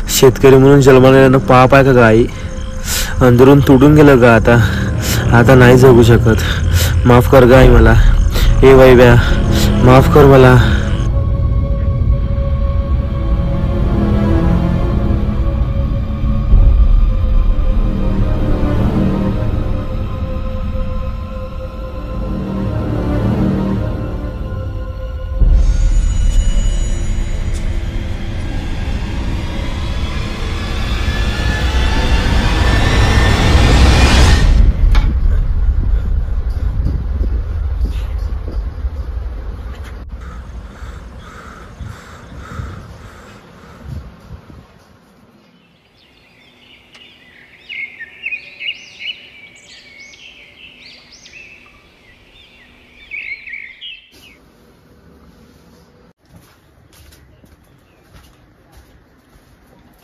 शेतकरी म्हणून जन्माला पाप आहे का गाई? अंदरून तुडून गेलं का? आता नाही जगू शकत. माफ कर गाई मला. ए वैभ्या, माफ कर मला.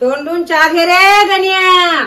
तोंडून चहा घे रे गण्या.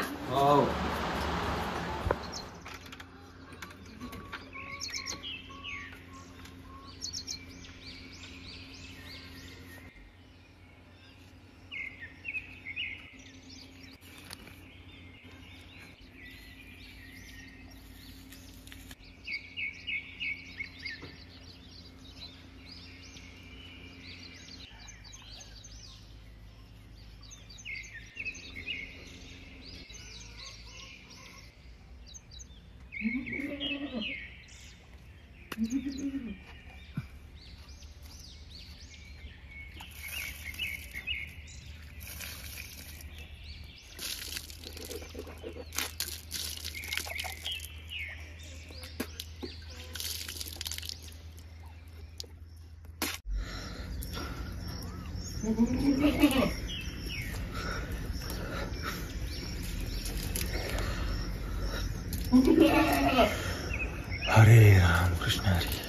हरे राम कृष्ण हरे.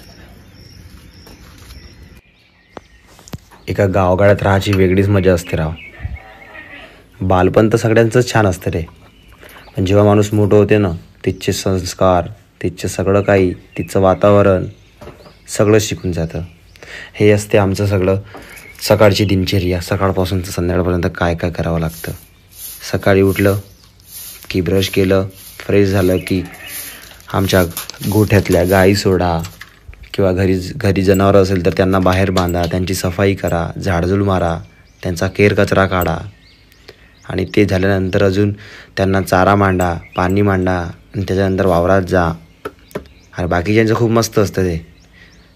एका गावगाड्यात राहायची वेगळीच मजा असते राव. बालपण तर सगळ्यांचंच छान असतं रे, पण जेव्हा माणूस मोठं होते ना, तिथचे संस्कार, तिथचे सगळं काही, तिथचं वातावरण सगळं शिकून जातं. हे असते आमचं सगळं सकाळची दिनचर्या. सकाळपासून तर संध्याकाळपर्यंत काय काय करावं लागतं. सकाळी उठलं की ब्रश केलं, फ्रेश झालं की आमच्या गोठ्यातल्या गाई सोडा, किंवा घरी जनावरं असेल तर त्यांना बाहेर बांधा, त्यांची सफाई करा, झाडझूड मारा, त्यांचा केर कचरा काढा, आणि ते झाल्यानंतर अजून त्यांना चारा मांडा, पाणी मांडा, आणि त्याच्यानंतर वावरात जा. आणि बाकीच्यांचं खूप मस्त असतं ते.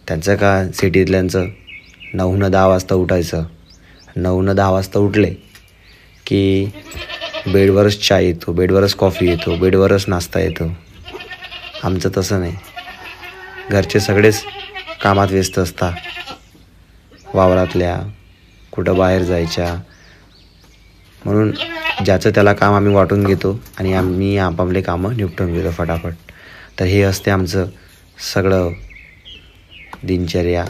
त्यांचं का सिटीतल्यांचं 9-10 वाजता उठायचं. 9-10 वाजता उठले की बेडवरच चहा येतो, बेडवरच कॉफी येतो, बेडवरच नाश्ता येतो. आमचं तसं नाही. घरचे सगळेच कामात व्यस्त असतात, वावरातल्या, कुठं बाहेर जायच्या. म्हणून ज्याचं त्याला काम आम्ही वाटून घेतो आणि आम्ही आपापले कामं निपटून घेतो फटाफट. तर हे असते आमचं सगळं दिनचर्या.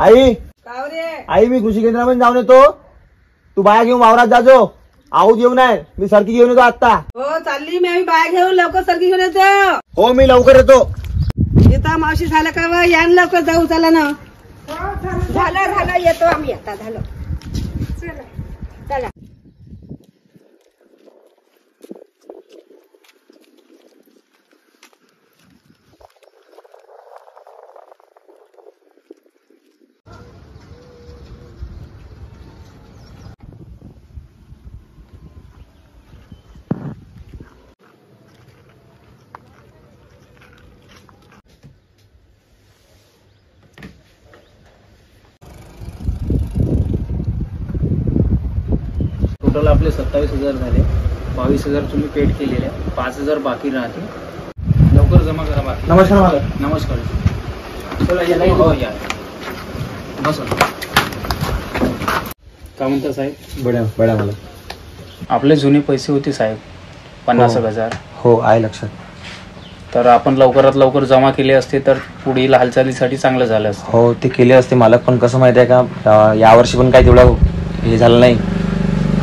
आई कावरे आई मी कृषी केंद्रामध्ये जाऊन येतो. तू बाया घेऊन वावरात जाजो. आऊ घेऊन आहे, मी सरकी घेऊन येतो आता. हो चालली मी. आम्ही बाया घेऊन लवकर सरकी घेऊन येतो. हो मी लवकर येतो. येता मावशी झालं का व? यान लवकर जाऊ. चला ना. झालं येतो आम्ही आता. झालं चला. टोटल आपले 27,000 झाले. 22,000 तुम्ही पेड केलेले आहे, 5,000 बाकी राहते, लवकर जमा करा बाकी. नमस्कार मालक. नमस्कार. चला या. हो या बस. काय म्हणता साहेब? बड्या बड्या मालक. आपले जुने पैसे होते साहेब 50,000. हो आहे लक्षात. तर आपण लवकरात लवकर जमा केले असते तर पुढील हालचालीसाठी चांगलं झालं असतं. हो ते केले असते मालक, पण कसं माहिती आहे का, यावर्षी पण काही तेवढं हे झालं नाही,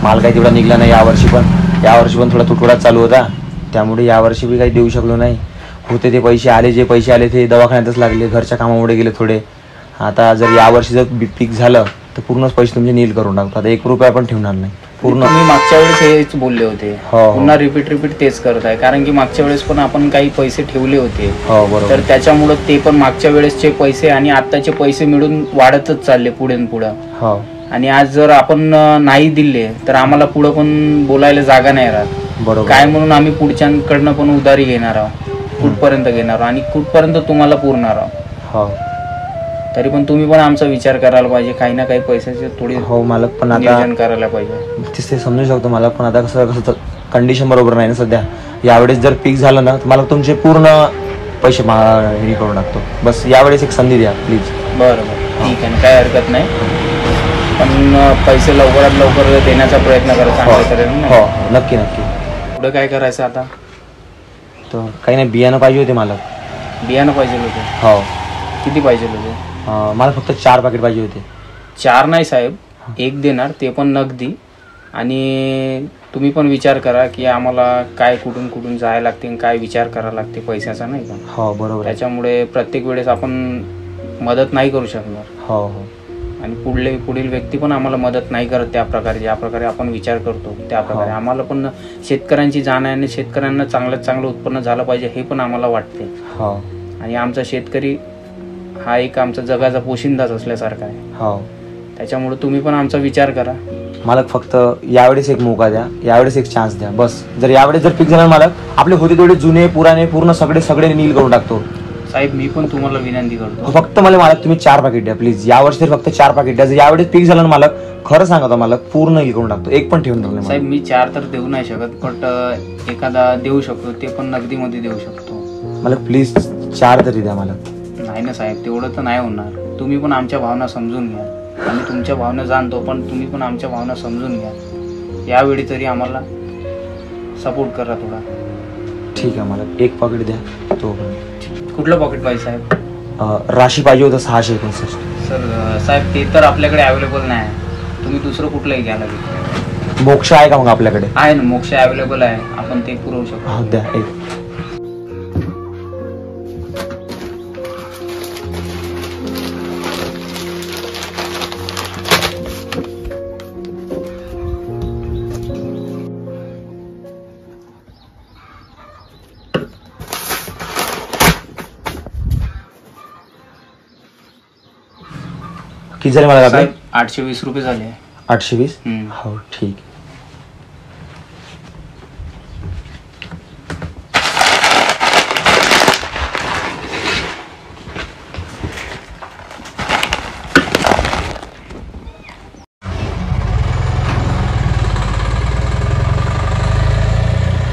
माल काही तेवढा निघला नाही यावर्षी पण थोडा तुटवडाच चालू होता, त्यामुळे यावर्षी बी काही देऊ शकलो नाही. होते ते पैसे आले, जे पैसे आले ते दवाखान्यातच लागले, घरच्या कामामुळे गेले थोडे. आता जर यावर्षी जर पीक झालं तर पूर्णच पैसे तुमचे नील करून टाकतो. आता 1 रुपया पण ठेवणार नाही पूर्ण. तुम्ही मागच्या वेळेस हेच बोलले होते, हो. पुन्हा रिपीट तेच करत आहे, कारण की मागच्या वेळेस पण आपण काही पैसे ठेवले होते. हो बरोबर. तर त्याच्यामुळं ते पण मागच्या वेळेसचे पैसे आणि आत्ताचे पैसे मिळून वाढतच चालले पुढे पुढं. हो आणि आज जर आपण नाही दिले तर आम्हाला पुढं पण बोलायला जागा नाही राहत. बरोबर. काय म्हणून आम्ही पुढच्यांकडनं पण उधारी घेणार आहोत, कुठपर्यंत घेणार आहोत आणि कुठपर्यंत तुम्हाला पुरणार आहोत. हो तरी पण तुम्ही पण आमचा विचार करायला पाहिजे, काही ना काही पैशाचे थोडी हो मालक, पण आता नियोजन करायला पाहिजे. ते समजू शकतो मला, पण आता कसं कंडिशन बरोबर नाही ना सध्या. यावेळेस जर पीक झालं ना तर मला तुमचे पूर्ण पैसे हे करून टाकतो. बस यावेळेस एक संधी द्या प्लीज. बरं ठीक आहे, काही हरकत नाही, पण पैसे लवकरात लवकर देण्याचा प्रयत्न करा, चांगल्या तऱ्हेने. हो नक्की नक्की. पुढे काय करायचं आता? तर काही नाही, बियाणं पाहिजे होते मालक. बियाणं पाहिजे होते? हो. किती पाहिजे होते? मला फक्त 4 पॅकेट पाहिजे होते. 4 नाही साहेब, 1 देणार, ते पण नगदी. आणि तुम्ही पण विचार करा की आम्हाला काय कुठून कुठून जायला लागते, काय विचार करायला लागते पैशाचा, नाही का? हो बरोबर. त्याच्यामुळे प्रत्येक वेळेस आपण मदत नाही करू शकणार. हो हो. आणि पुढील व्यक्ती पण आम्हाला मदत नाही करत त्या प्रकारे, ज्या प्रकारे आपण विचार करतो त्या प्रकारे. आम्हाला पण शेतकऱ्यांची जाण आहे आणि शेतकऱ्यांना चांगल्यात चांगलं उत्पन्न झालं पाहिजे हे पण आम्हाला वाटते. हो. आणि आमचा शेतकरी हा एक आमचा जगाचा पोशिंदाच असल्यासारखा आहे. हो. त्याच्यामुळे तुम्ही पण आमचा विचार करा. मालक फक्त यावेळेस एक मौका द्या, यावेळेस एक चान्स द्या बस. जर यावेळेस जर पीक झालं मालक, आपले होते तेवढे जुने पुराणे पूर्ण सगळे नील करून टाकतो. साहेब मी पण तुम्हाला विनंती करतो, फक्त मला मालक तुम्ही 4 पॅकेट द्या प्लीज. यावर्षी तर फक्त 4 पॅकेट द्या. जर यावेळेस पीक झालं ना मालक, खरं सांगा मालक, पूर्ण नील करून टाकतो, एक पण ठेवून टाकलं. साहेब मी 4 तर देऊ नाही शकत, पण एखादा देऊ शकतो, ते पण नगदीमध्ये देऊ शकतो. मालक प्लीज 4 तरी द्या मालक. नाही ना साहेब, तेवढं तर नाही होणार. तुम्ही पण आमच्या भावना समजून घ्या. आम्ही तुमच्या भावना जाणतो, पण तुम्ही पण आमच्या भावना समजून घ्या. यावेळी तरी आम्हाला सपोर्ट करा थोडा. ठीक आहे मालक, 1 पॉकेट द्या तो. कुठलं पॉकेट पाहिजे साहेब? राशी पाहिजे होतं 669. सर साहेब ते तर आपल्याकडे अवेलेबल नाही, तुम्ही दुसरं कुठलंही घ्या लागेल. मोक्ष आहे का मग आपल्याकडे? आहे ना, मोक्ष अवेलेबल आहे, आपण ते पुरवू शकतो. हा द्या 1. किती झाले मला आपले? साहेब 820 रुपये झाले. 820. हो ठीक.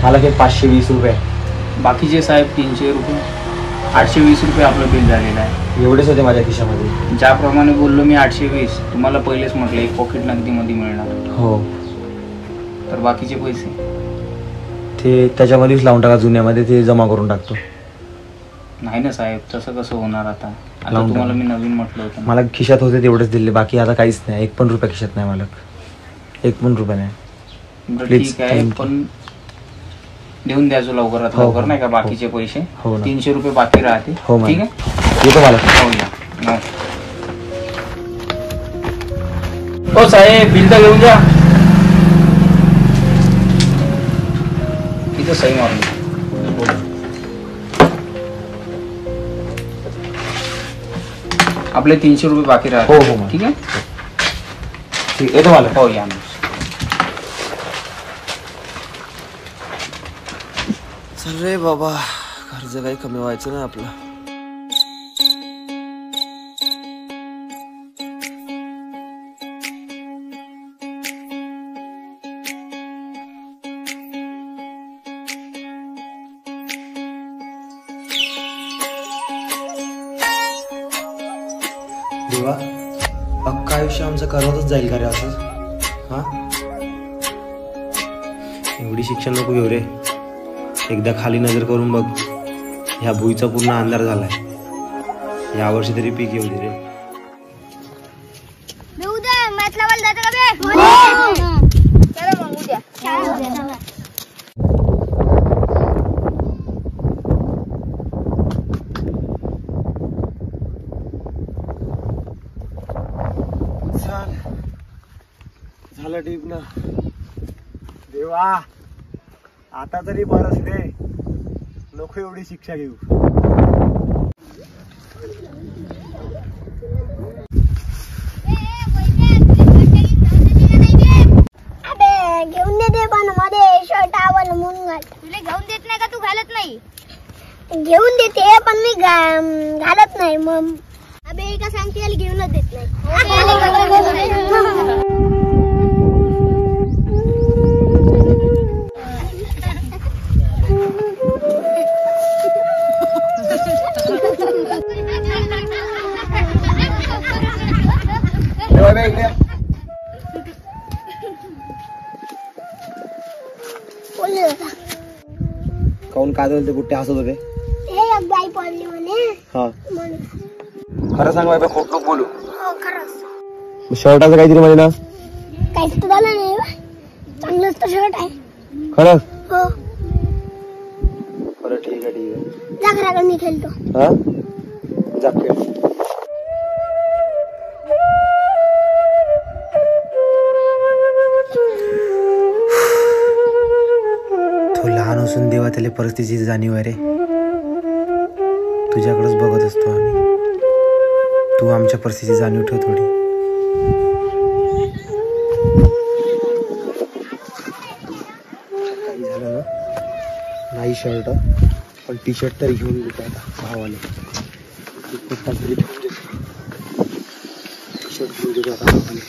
मला काही 520 रुपये. बाकीचे साहेब 300 रुपये. 820 रुपये आपलं बिल झालेलं आहे. एवढेच होते माझ्या खिशामध्ये. ज्याप्रमाणे बोललो मी 820, तुम्हाला पहिलेच म्हटलं 1 पॉकेट नगदीमध्ये मिळणार. हो. तर बाकीचे पैसे ते त्याच्यामध्येच लावून टाका, जुन्यामध्ये ते जमा करून टाकतो. नाही ना साहेब, तसं कसं होणार आता? लावून तुम्हाला टाका. मी नवीन म्हटलं होतं ना. मला खिशात होते तेवढेच दिले, बाकी आता काहीच नाही. 1 पण रुपया खिशात नाही मालक, 1 पण रुपया नाही. बरं, Please, ठीक आहे, thank you. पण देऊन द्यायचो लवकरात हो, लवकर, हो, नाही का? हो. बाकीचे पैसे हो ना. 300 रुपये बाकी राहते. हो मॅम. ठीक आहे, येतो मालक. हो या. हो साहेब, बिल तर घेऊन जा. इथं सही मारून द्या. आपले 300 रुपये बाकी हो, राहते. हो, मॅम. ठीक आहे, ठीक, येतो मालक. हो या. चल रे बाबा, खर्च काही कमी व्हायचं ना आपला. आयुष्य आमचं करवतच जाईल का रे असं? हा, एवढी शिक्षण नको घेऊ रे. एकदा खाली नजर करून बघ, ह्या भुईचा पूर्ण अंधार झालाय. यावर्षी तरी पीक येऊ दे रे. उद्या मॅच लावायला जायचं का बे? चला मग उद्या. झालं टीप ना देवा, आता तरी बरंच रे, नको एवढी शिक्षा घेऊ. अबे घेऊन देते पण मध्ये शर्ट आवडलं म्हणून घाल. तुला घेऊन देत नाही का? तू घालत नाही? घेऊन देते पण मी घालत नाही. मग अबे का सांगते याला घेऊनच देत नाही. काऊन काय झालं ते बुट्टे हसत होते? एक बाई पडली म्हणे. हा, म्हणून. खरं सांग बाबा, खोट नको बोलू. हो खरंच. शर्टाचं काहीतरी म्हणे ना? काहीच तर झालं नाही बा. चांगलंच तर शर्ट आहे. खरं? हो. बरं ठीक आहे ठीक आहे. जा घराकडे, मी खेळतो. हा, जा खेळ. तो लहान असून देवा त्याला परिस्थितीची जाणीव आहे रे. तुझ्याकडेच बघत असतो आम्ही. तू आमच्या परिस्थितीची जाणीव ठेव थोडी. काही झालं ना नाही शर्ट, पण टी शर्ट तरी घेऊन देतो आता भावाले. टी शर्ट घेऊन देतो आता भावाले.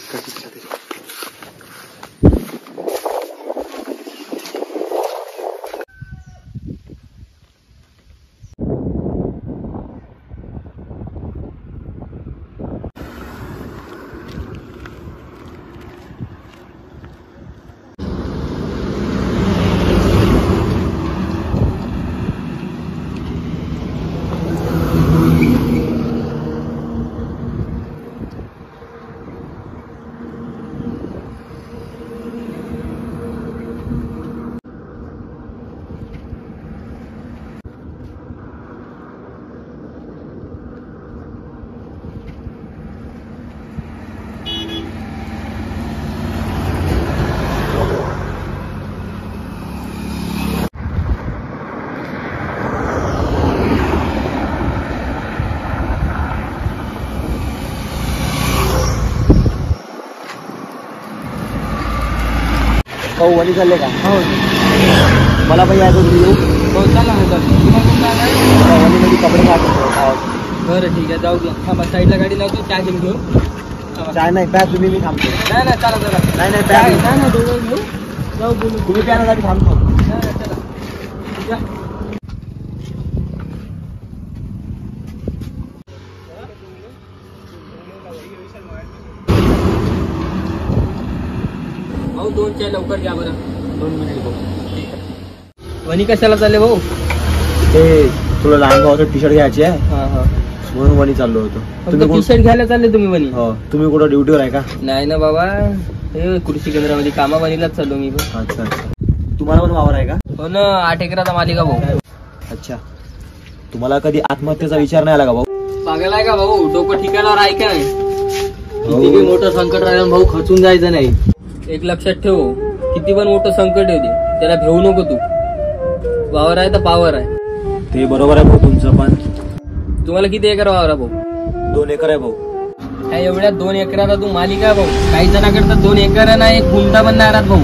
हो, वणी चालले का? हो मला पण यायचं होतं येऊ. हो, चला ना चला. वणीमध्ये कपडे घालतो. बरं ठीक आहे, जाऊ द्या. थांबा, साईडला गाडी लावतो, चहा घेऊन घेऊ. चाय नाही प्या तुम्ही, मी थांबतो. नाही नाही, चला चला. नाही नाही प्या नाही तुम्ही. नाही, दोघं घेऊ. जाऊ बोलू. तुम्ही प्यासाठी थांबतो. नाही नाही, चला या. भाऊ 2 चाय लवकर घ्या बरं. 2 मिनिट भाऊ. वणी कशाला चालले भाऊ? ते तुला लहान भावाचं टी शर्ट घ्यायची आहे हा हा, म्हणून वणी चाललो होतो. टी शर्ट घ्यायला चालले तुम्ही वणी? हो, तुम्ही कुठं ड्युटीवर आहे का? नाही ना बाबा, हे कृषी केंद्रामध्ये कामा वणीलाच चाललो मी पण. अच्छा अच्छा. तुम्हाला पण वावर आहे का? हो ना, 8 एकराचा मालिका भाऊ. अच्छा. तुम्हाला कधी आत्महत्येचा विचार नाही आला का भाऊ? पागल आहे का भाऊ? डोकं ठिकाणावर आहे का नाही? किती बी मोठं संकट राहिलं भाऊ, खचून जायचं नाही. एक लक्षात ठेव, किती पण मोठं संकट येऊ दे, त्याला भेऊ नको तू. वावर आहे तर पावर आहे. ते बरोबर आहे भाऊ तुमचं, पण तुम्हाला किती एकर वावर आहे भाऊ? 2 एकर आहे भाऊ. ह्या एवढ्या 2 एकराचा तू मालिका आहे भाऊ. काही जणांकडे तर 2 एकर नाही, एक गुंठा पण नाही राहत भाऊ.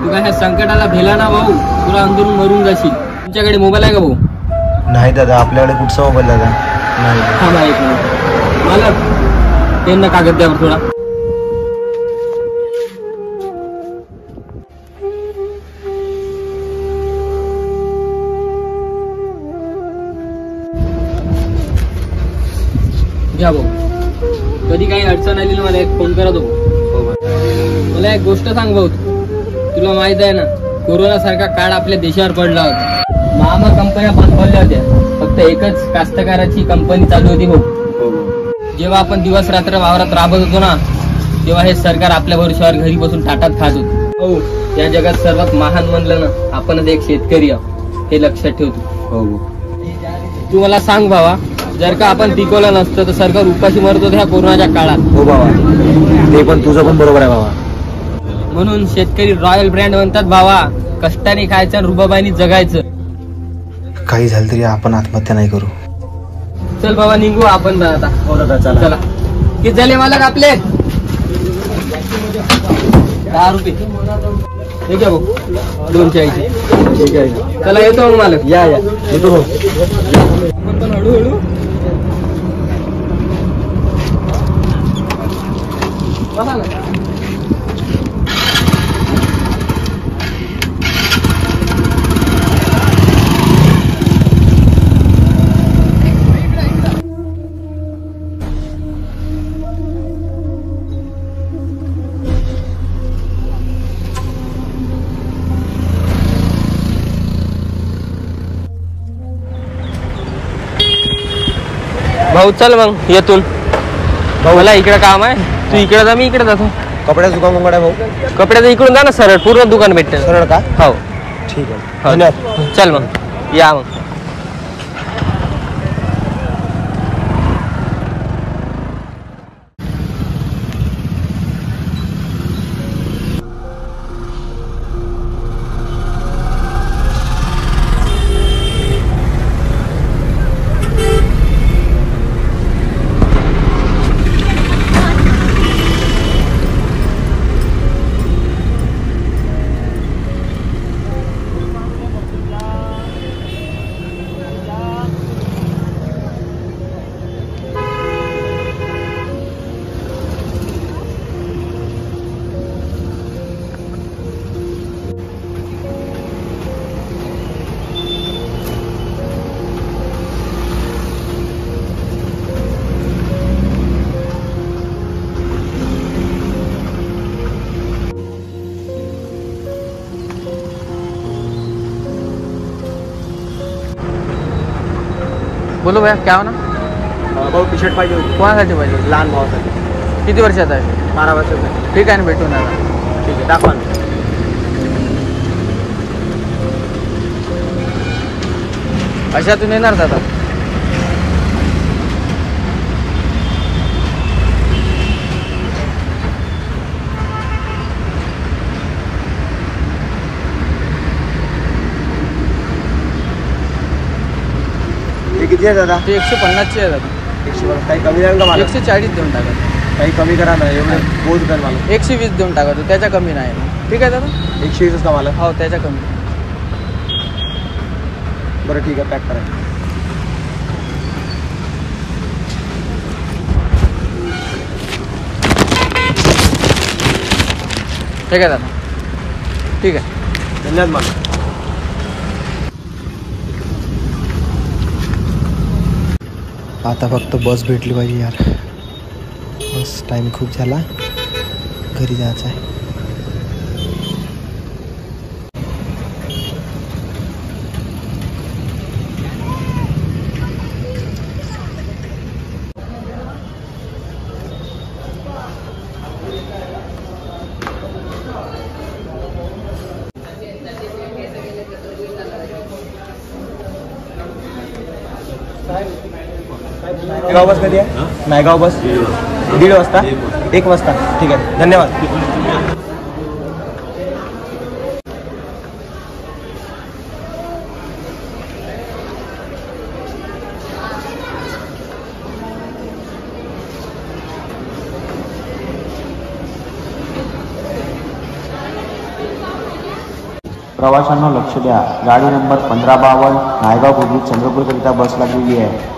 तू काय ह्या संकटाला भेला ना भाऊ, तुला अंदरून मरून जाशील. तुमच्याकडे मोबाईल आहे का भाऊ? नाही दादा, आपल्याकडे कुठचा मोबाईल दादा? नाही. थांबा एक मिनिट. मला पेन ना कागद द्यावर थोडा. घ्या भाऊ. कधी काही अडचण आली ना मला एक फोन करा तो. मला एक गोष्ट सांग भाऊ, तुला माहित आहे ना कोरोना सारखा काळ आपल्या देशावर पडला होता. महामग कंपन्या बंद पडल्या होत्या, फक्त एकच कास्तकाराची कंपनी चालू होती भाऊ. जेव्हा आपण दिवस रात्र वावरात राबत होतो ना, तेव्हा हे सरकार आपल्या भरोश्यावर घरी बसून ताटात खात होतं. हो, या जगात सर्वात महान म्हणलं ना आपणच एक शेतकरी आहोत, हे लक्षात ठेवतो. तू मला सांग भावा, जर का आपण पिकवलं नसतं तर सरकार उपाशी मरत होतं ह्या कोरोनाच्या काळात. हो बाबा, ते पण तुझं पण बरोबर आहे बाबा. म्हणून शेतकरी रॉयल ब्रँड म्हणतात भावा, कष्टाने खायचं आणि रुबाबानी जगायचं. काही झालं तरी आपण आत्महत्या नाही करू. चल बाबा निघू आपण आता. चला. किती झाले मालक आपले? 10 रुपये. ठीक आहे भाऊ, 2 चाळीचे. ठीक आहे, चला येतो मग मालक. या येतो भाऊ. आपण पण हळूहळू बसा ना. भाऊ चल मग येतून. मला इकडे काम आहे, तू इकडे जा, मी इकडे जातो. कपड्याचं दुकान उघड आहे भाऊ. कपड्याचं इकडून जा ना, सरळ पूर्ण दुकान भेटते. सरळ का? हो ठीक आहे, हो. धन्यवाद. चल मग या मग. बोलो भैया, क्या हो ना? भाऊ टी शर्ट पाहिजे होती. कोणासाठी पाहिजे? लहान भावासाठी. किती वर्षाचा आहे? 12 वर्षाचा. ठीक आहे ना, भेटून आता. ठीक आहे, दाखवा ना. अशातून येणार दादा. किती आहे दादा? ते 150ची आहे दादा. 150. काही कमी राहील का मला? 140 देऊन टाका. काही कमी करा ना, एवढं बोध कर मला. 120 देऊन टाका, तू त्याच्या कमी नाही. ठीक आहे दादा. 120 का मला? हो त्याच्या कमी. बरं ठीक आहे, पॅक करा. ठीक आहे दादा. ठीक आहे, धन्यवाद मला. आता फक्त बस भेटली पाहिजे यार. बस टाइम खूप झाला, घरी जायचं आहे. नायगाव बस कधी आहे? नायगाव बस 1:30 वाजता. 1 वाजता. ठीक आहे, धन्यवाद. प्रवाशांना लक्ष द्या. गाडी नंबर 1552 नायगाव बुद्रुक चंद्रपूरकरिता बस लागलेली आहे.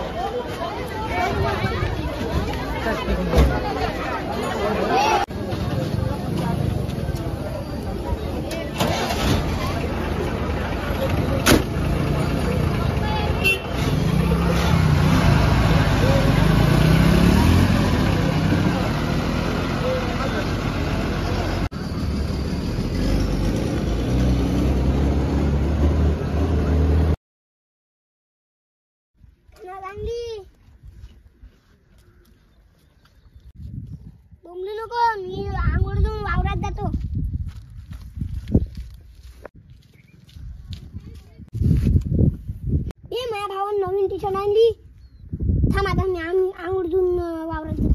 नको, मी आंघोळ घेऊन वावरात जातो. माझ्या भावानं नवीन टी शर्ट आणली. थांब आता मी आंघोळ घेऊन वावरात जातो.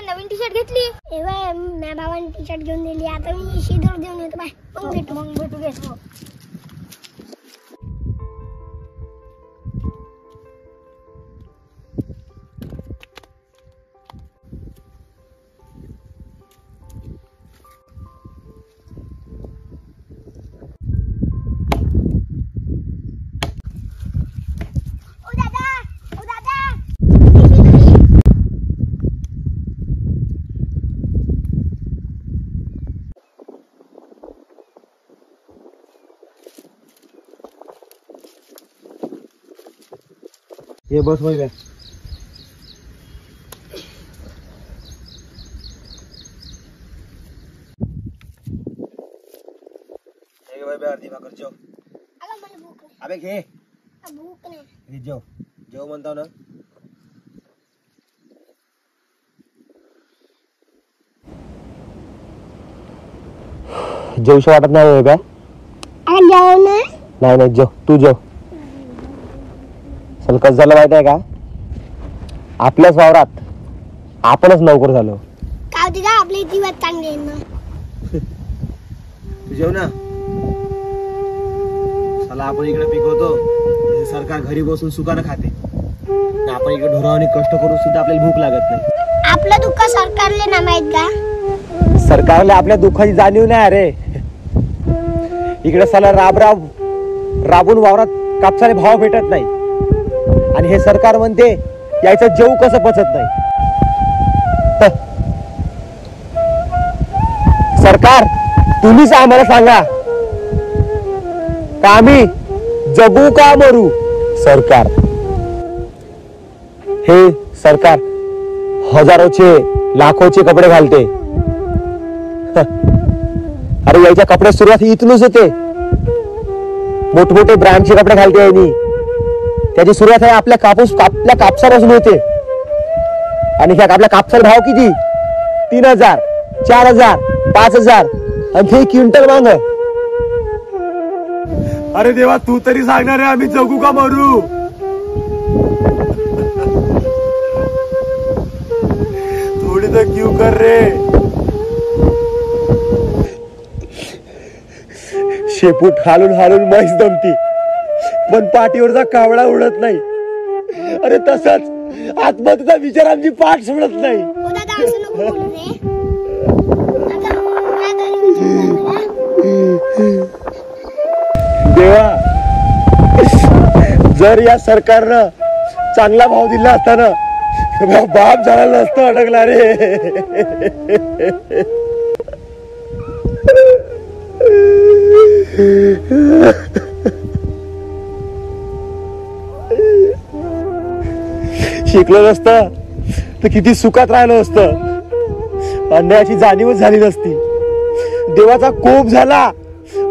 नवीन टी शर्ट घेतली. माझ्या भावाने टी शर्ट घेऊन दिली. आता मी शिदोर देऊन येतो. बाय, मग भेटू घेतो. ये बस होय काय? अर्धी भाकर जेव. अबे घे. भूक नाही. जेव जेव म्हणताव ना. जेवशी वाटत नाही होय काय? नाही नाही जेव, तू जेव. चल, कसं झालं माहिती आहे का? आपल्याच वावरात आपणच नोकर झालो. का होती का आपली जीवात चांगली आहे ना. तू जेव ना. चला, आपण इकडे पिकवतो, सरकार घरी बसून सुखानं खाते. आपण इकडे ढोरावानी कष्ट करून सुद्धा आपल्याला भूक लागत नाही. आपलं दुःख सरकारले ना माहित का? सरकारला आपल्या दुःखाची जाणीव नाही. अरे इकडे साला राबून वावरात कापसाले भाव भेटत नाही आणि हे सरकार म्हणते यायचं जेव कसं पचत नाही. सरकार, तुम्हीच आम्हाला सांगा का आम्ही जगू का मरू? सरकार, हे सरकार हजारोचे लाखोचे कपडे घालते. अरे याच्या कपडे सुरुवात इथूनच होते. मोठमोठे ब्रँडचे कपडे घालते यांनी. त्याची सुरुवात आहे आपल्या कापसापासून होते. आणि ह्या आपल्या कापसाला भाव किती? 3000, 4000, 5000 आणि ते क्विंटल माग. अरे देवा, तू तरी सांगणार आहे आम्ही जगू का मरू? थोडी तर क्यू कर रे. शेपूट हालून हालून म्हैस दमती, पण पाठीवरचा कावळा उडत नाही. अरे तसाच आत्महत्येचा विचार आमची पाठ सोडत नाही. देवा, जर या सरकारनं चांगला भाव दिला असता ना, बाप झाला नसतं अडकला रे. शिकलो नसतं तर किती सुखात राहिलो असतं. अन्यायाची जाणीवच झाली नसती. देवाचा कोप झाला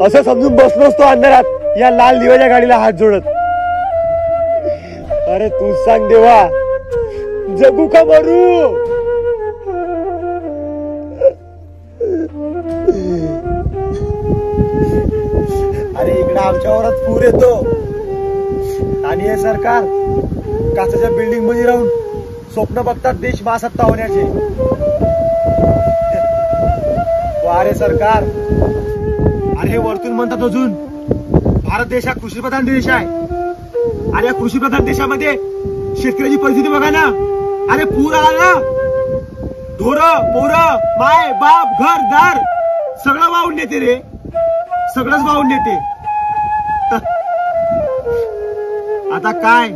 असं समजून बसलो असतो अंधारात या लाल दिव्याच्या गाडीला हात जोडत. अरे तू सांग देवा, जगू का मरू? अरे इकडे आमच्यावरच पूर येतो आणि हे सरकार काचाच्या बिल्डिंग मध्ये राहून स्वप्न बघतात देश महासत्ता होण्याचे. अरे सरकार, अरे हे वरतून म्हणतात अजून भारत देश हा कृषीप्रधान देश आहे. आणि या कृषीप्रधान देशामध्ये शेतकऱ्याची परिस्थिती बघा ना. अरे पूर आला ना, ढोरं पोरं माय बाप घर दार सगळं वाहून नेते रे. सगळंच वाहून नेते. आता काय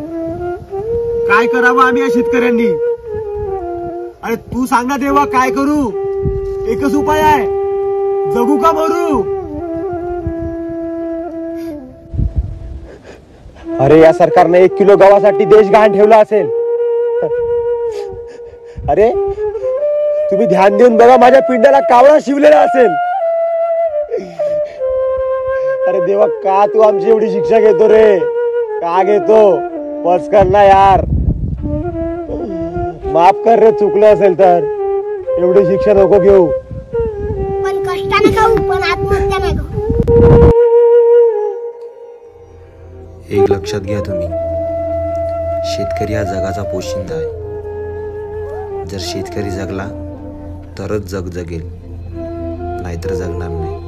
काय करावं आम्ही या शेतकऱ्यांनी? अरे तू सांग ना देवा, काय करू? एकच उपाय आहे, जगू का मरू? अरे या सरकारने 1 किलो गव्हासाठी देश गहाण ठेवला असेल. अरे तुम्ही ध्यान देऊन बघा, माझ्या पिंडाला कावळा शिवलेला असेल. अरे देवा, का तू आमची एवढी शिक्षा घेतो रे? का घेतो? बस कर ना यार, माफ कर रे, चुकलं असेल तर. एवढी शिक्षा नको घेऊ. पण कष्टाने खाऊ, पण आत्महत्या नाही करू. एक लक्षात घ्या तुम्ही, शेतकरी हा जगाचा पोशिंदा आहे. जर शेतकरी जगला तरच जग जगेल, नाहीतर जगणार नाही.